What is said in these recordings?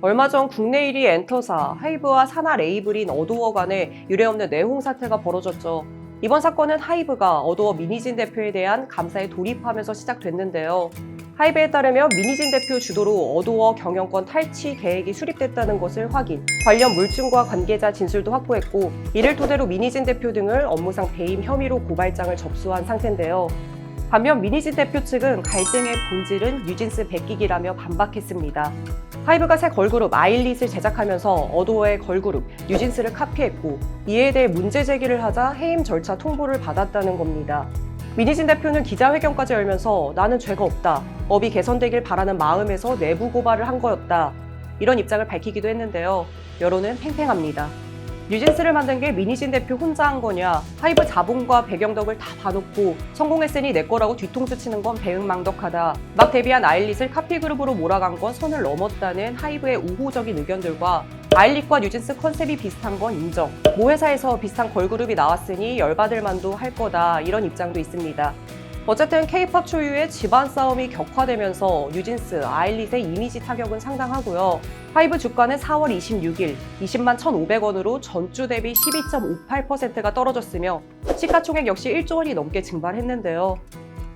얼마 전 국내 1위 엔터사 하이브와 산하 레이블인 어도어 간에 유례없는 내홍 사태가 벌어졌죠. 이번 사건은 하이브가 어도어 민희진 대표에 대한 감사에 돌입하면서 시작됐는데요. 하이브에 따르면 민희진 대표 주도로 어도어 경영권 탈취 계획이 수립됐다는 것을 확인, 관련 물증과 관계자 진술도 확보했고, 이를 토대로 민희진 대표 등을 업무상 배임 혐의로 고발장을 접수한 상태인데요. 반면 민희진 대표 측은 갈등의 본질은 뉴진스 베끼기라며 반박했습니다. 하이브가 새 걸그룹 아일릿을 제작하면서 어도어의 걸그룹 뉴진스를 카피했고, 이에 대해 문제 제기를 하자 해임 절차 통보를 받았다는 겁니다. 민희진 대표는 기자회견까지 열면서 나는 죄가 없다, 업이 개선되길 바라는 마음에서 내부 고발을 한 거였다, 이런 입장을 밝히기도 했는데요. 여론은 팽팽합니다. 뉴진스를 만든 게 민희진 대표 혼자 한 거냐, 하이브 자본과 배경덕을 다 봐놓고 성공했으니 내 거라고 뒤통수 치는 건 배은망덕하다, 막 데뷔한 아일릿을 카피그룹으로 몰아간 건 선을 넘었다는 하이브의 우호적인 의견들과 아일릿과 뉴진스 컨셉이 비슷한 건 인정, 모 회사에서 비슷한 걸그룹이 나왔으니 열받을 만도 할 거다, 이런 입장도 있습니다. 어쨌든 K-팝 초유의 집안 싸움이 격화되면서 뉴진스, 아일릿의 이미지 타격은 상당하고요. 하이브 주가는 4월 26일 20만 1,500원으로 전주 대비 12.58%가 떨어졌으며 시가총액 역시 1조 원이 넘게 증발했는데요.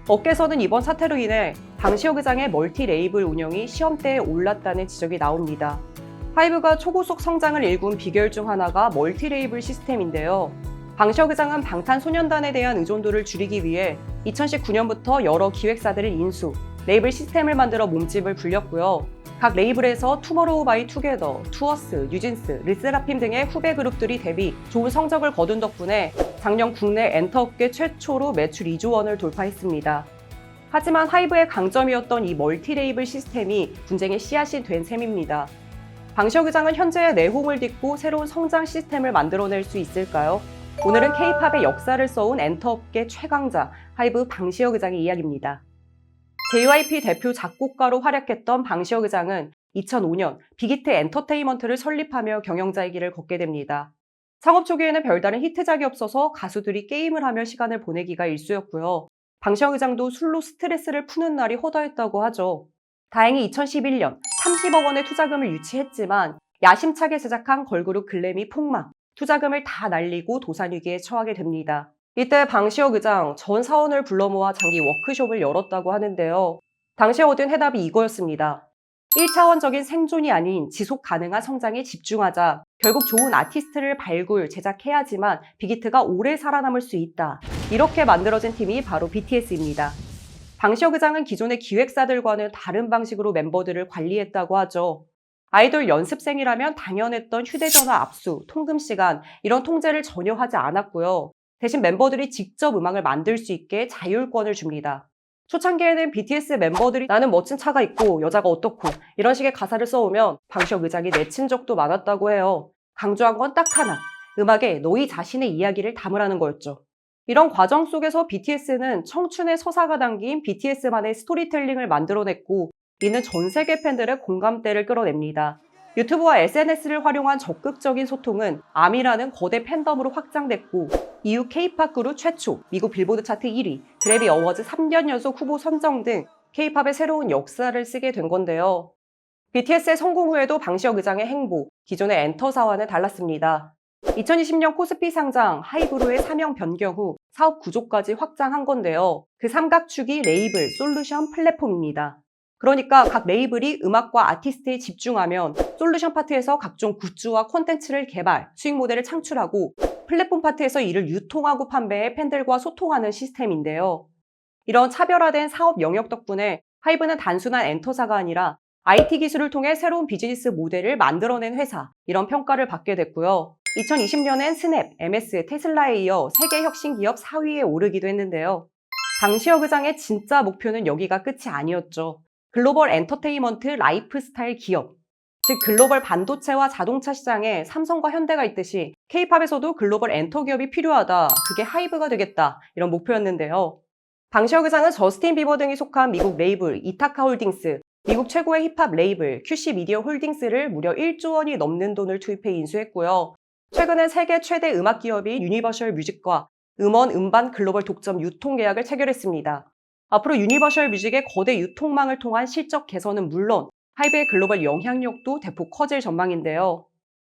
업계에서는 이번 사태로 인해 방시혁 의장의 멀티 레이블 운영이 시험대에 올랐다는 지적이 나옵니다. 하이브가 초고속 성장을 일군 비결 중 하나가 멀티 레이블 시스템인데요. 방시혁 의장은 방탄소년단에 대한 의존도를 줄이기 위해 2019년부터 여러 기획사들을 인수, 레이블 시스템을 만들어 몸집을 불렸고요. 각 레이블에서 투모로우바이투게더, 투어스, 뉴진스, 르세라핌 등의 후배 그룹들이 데뷔, 좋은 성적을 거둔 덕분에 작년 국내 엔터업계 최초로 매출 2조 원을 돌파했습니다. 하지만 하이브의 강점이었던 이 멀티 레이블 시스템이 분쟁의 씨앗이 된 셈입니다. 방시혁 의장은 현재의 내홍을 딛고 새로운 성장 시스템을 만들어낼 수 있을까요? 오늘은 K-팝의 역사를 써온 엔터업계 최강자 하이브 방시혁 의장의 이야기입니다. JYP 대표 작곡가로 활약했던 방시혁 의장은 2005년 빅히트 엔터테인먼트를 설립하며 경영자의 길을 걷게 됩니다. 창업 초기에는 별다른 히트작이 없어서 가수들이 게임을 하며 시간을 보내기가 일쑤였고요. 방시혁 의장도 술로 스트레스를 푸는 날이 허다했다고 하죠. 다행히 2011년 30억 원의 투자금을 유치했지만 야심차게 제작한 걸그룹 글램이 폭망, 투자금을 다 날리고 도산위기에 처하게 됩니다. 이때 방시혁 의장 전 사원을 불러 모아 장기 워크숍을 열었다고 하는데요. 당시에 얻은 해답이 이거였습니다. 1차원적인 생존이 아닌 지속 가능한 성장에 집중하자. 결국 좋은 아티스트를 발굴, 제작해야지만 빅히트가 오래 살아남을 수 있다. 이렇게 만들어진 팀이 바로 BTS입니다. 방시혁 의장은 기존의 기획사들과는 다른 방식으로 멤버들을 관리했다고 하죠. 아이돌 연습생이라면 당연했던 휴대전화 압수, 통금 시간, 이런 통제를 전혀 하지 않았고요. 대신 멤버들이 직접 음악을 만들 수 있게 자율권을 줍니다. 초창기에는 BTS 멤버들이 나는 멋진 차가 있고 여자가 어떻고 이런 식의 가사를 써오면 방시혁 의장이 내친 적도 많았다고 해요. 강조한 건 딱 하나, 음악에 너희 자신의 이야기를 담으라는 거였죠. 이런 과정 속에서 BTS는 청춘의 서사가 담긴 BTS만의 스토리텔링을 만들어냈고, 이는 전 세계 팬들의 공감대를 끌어냅니다. 유튜브와 SNS를 활용한 적극적인 소통은 아미라는 거대 팬덤으로 확장됐고, 이후 K-팝 그룹 최초, 미국 빌보드 차트 1위, 그래미 어워즈 3년 연속 후보 선정 등 K-팝의 새로운 역사를 쓰게 된 건데요. BTS의 성공 후에도 방시혁 의장의 행보, 기존의 엔터사와는 달랐습니다. 2020년 코스피 상장 하이브로의 사명 변경 후 사업 구조까지 확장한 건데요. 그 삼각축이 레이블, 솔루션, 플랫폼입니다. 그러니까 각 레이블이 음악과 아티스트에 집중하면 솔루션 파트에서 각종 굿즈와 콘텐츠를 개발, 수익 모델을 창출하고, 플랫폼 파트에서 이를 유통하고 판매해 팬들과 소통하는 시스템인데요. 이런 차별화된 사업 영역 덕분에 하이브는 단순한 엔터사가 아니라 IT 기술을 통해 새로운 비즈니스 모델을 만들어낸 회사, 이런 평가를 받게 됐고요. 2020년엔 스냅, MS, 테슬라에 이어 세계 혁신 기업 4위에 오르기도 했는데요. 방시혁 의장의 진짜 목표는 여기가 끝이 아니었죠. 글로벌 엔터테인먼트 라이프스타일 기업, 즉 글로벌 반도체와 자동차 시장에 삼성과 현대가 있듯이 K-팝에서도 글로벌 엔터 기업이 필요하다, 그게 하이브가 되겠다, 이런 목표였는데요. 방시혁 의장은 저스틴 비버 등이 속한 미국 레이블 이타카 홀딩스, 미국 최고의 힙합 레이블 큐시 미디어 홀딩스를 무려 1조 원이 넘는 돈을 투입해 인수했고요. 최근엔 세계 최대 음악 기업인 유니버셜 뮤직과 음원, 음반 글로벌 독점 유통 계약을 체결했습니다. 앞으로 유니버셜 뮤직의 거대 유통망을 통한 실적 개선은 물론 하이브의 글로벌 영향력도 대폭 커질 전망인데요.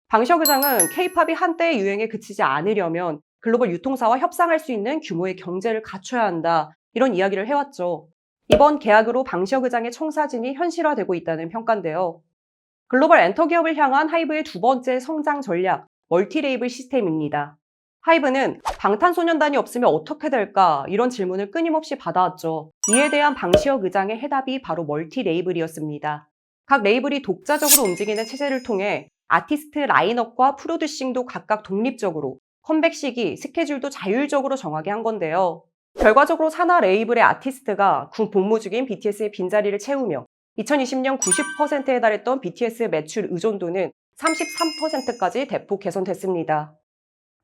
방시혁 의장은 K-팝이 한때의 유행에 그치지 않으려면 글로벌 유통사와 협상할 수 있는 규모의 경제를 갖춰야 한다. 이런 이야기를 해왔죠. 이번 계약으로 방시혁 의장의 청사진이 현실화되고 있다는 평가인데요. 글로벌 엔터 기업을 향한 하이브의 두 번째 성장 전략, 멀티레이블 시스템입니다. 하이브는 방탄소년단이 없으면 어떻게 될까? 이런 질문을 끊임없이 받아왔죠. 이에 대한 방시혁 의장의 해답이 바로 멀티레이블이었습니다. 각 레이블이 독자적으로 움직이는 체제를 통해 아티스트 라인업과 프로듀싱도 각각 독립적으로, 컴백 시기, 스케줄도 자율적으로 정하게 한 건데요. 결과적으로 산하 레이블의 아티스트가 군 복무중인 BTS의 빈자리를 채우며 2020년 90%에 달했던 BTS 매출 의존도는 33%까지 대폭 개선됐습니다.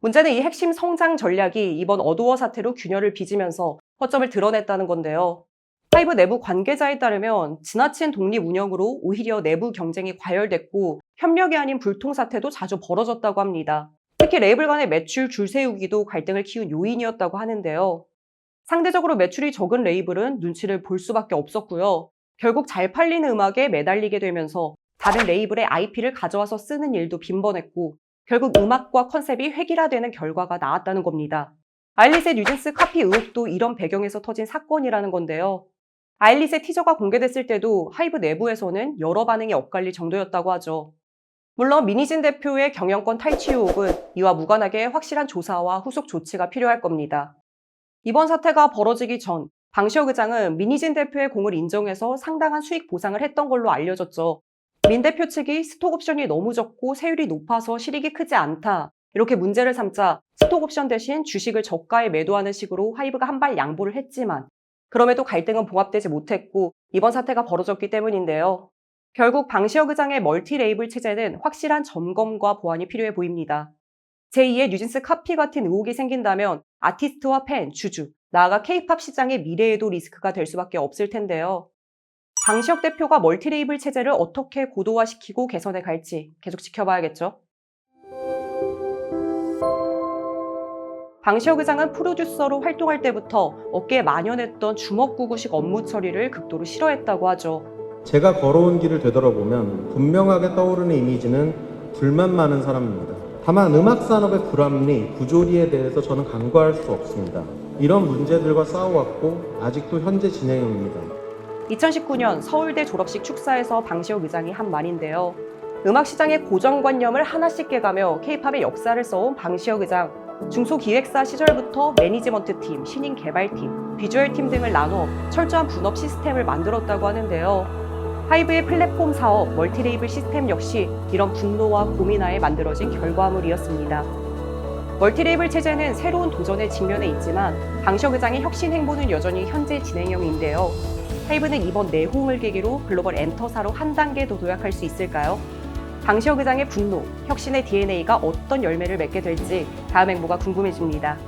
문제는 이 핵심 성장 전략이 이번 어도어 사태로 균열을 빚으면서 허점을 드러냈다는 건데요. 하이브 내부 관계자에 따르면 지나친 독립 운영으로 오히려 내부 경쟁이 과열됐고 협력이 아닌 불통 사태도 자주 벌어졌다고 합니다. 특히 레이블 간의 매출 줄 세우기도 갈등을 키운 요인이었다고 하는데요. 상대적으로 매출이 적은 레이블은 눈치를 볼 수밖에 없었고요. 결국 잘 팔리는 음악에 매달리게 되면서 다른 레이블의 IP를 가져와서 쓰는 일도 빈번했고 결국 음악과 컨셉이 획일화되는 결과가 나왔다는 겁니다. 아일릿의 뉴진스 카피 의혹도 이런 배경에서 터진 사건이라는 건데요. 아일릿의 티저가 공개됐을 때도 하이브 내부에서는 여러 반응이 엇갈릴 정도였다고 하죠. 물론 미니진 대표의 경영권 탈취 의혹은 이와 무관하게 확실한 조사와 후속 조치가 필요할 겁니다. 이번 사태가 벌어지기 전 방시혁 의장은 미니진 대표의 공을 인정해서 상당한 수익 보상을 했던 걸로 알려졌죠. 민 대표 측이 스톡옵션이 너무 적고 세율이 높아서 실익이 크지 않다. 이렇게 문제를 삼자 스톡옵션 대신 주식을 저가에 매도하는 식으로 하이브가 한 발 양보를 했지만 그럼에도 갈등은 봉합되지 못했고 이번 사태가 벌어졌기 때문인데요. 결국 방시혁 의장의 멀티 레이블 체제는 확실한 점검과 보완이 필요해 보입니다. 제2의 뉴진스 카피 같은 의혹이 생긴다면 아티스트와 팬, 주주, 나아가 K-팝 시장의 미래에도 리스크가 될 수밖에 없을 텐데요. 방시혁 대표가 멀티 레이블 체제를 어떻게 고도화시키고 개선해 갈지 계속 지켜봐야겠죠. 방시혁 의장은 프로듀서로 활동할 때부터 어깨에 만연했던 주먹구구식 업무 처리를 극도로 싫어했다고 하죠. 제가 걸어온 길을 되돌아보면 분명하게 떠오르는 이미지는 불만 많은 사람입니다. 다만 음악 산업의 불합리, 부조리에 대해서 저는 간과할 수 없습니다. 이런 문제들과 싸워왔고 아직도 현재 진행형입니다. 2019년 서울대 졸업식 축사에서 방시혁 의장이 한 말인데요. 음악 시장의 고정관념을 하나씩 깨가며 K-팝의 역사를 써온 방시혁 의장. 중소기획사 시절부터 매니지먼트팀, 신인 개발팀, 비주얼팀 등을 나눠 철저한 분업 시스템을 만들었다고 하는데요. 하이브의 플랫폼 사업, 멀티레이블 시스템 역시 이런 분노와 고민하에 만들어진 결과물이었습니다. 멀티레이블 체제는 새로운 도전에 직면해 있지만 방시혁 의장의 혁신 행보는 여전히 현재 진행형인데요. 하이브는 이번 내홍을 계기로 글로벌 엔터사로 한 단계 더 도약할 수 있을까요? 방시혁 의장의 분노, 혁신의 DNA가 어떤 열매를 맺게 될지 다음 행보가 궁금해집니다.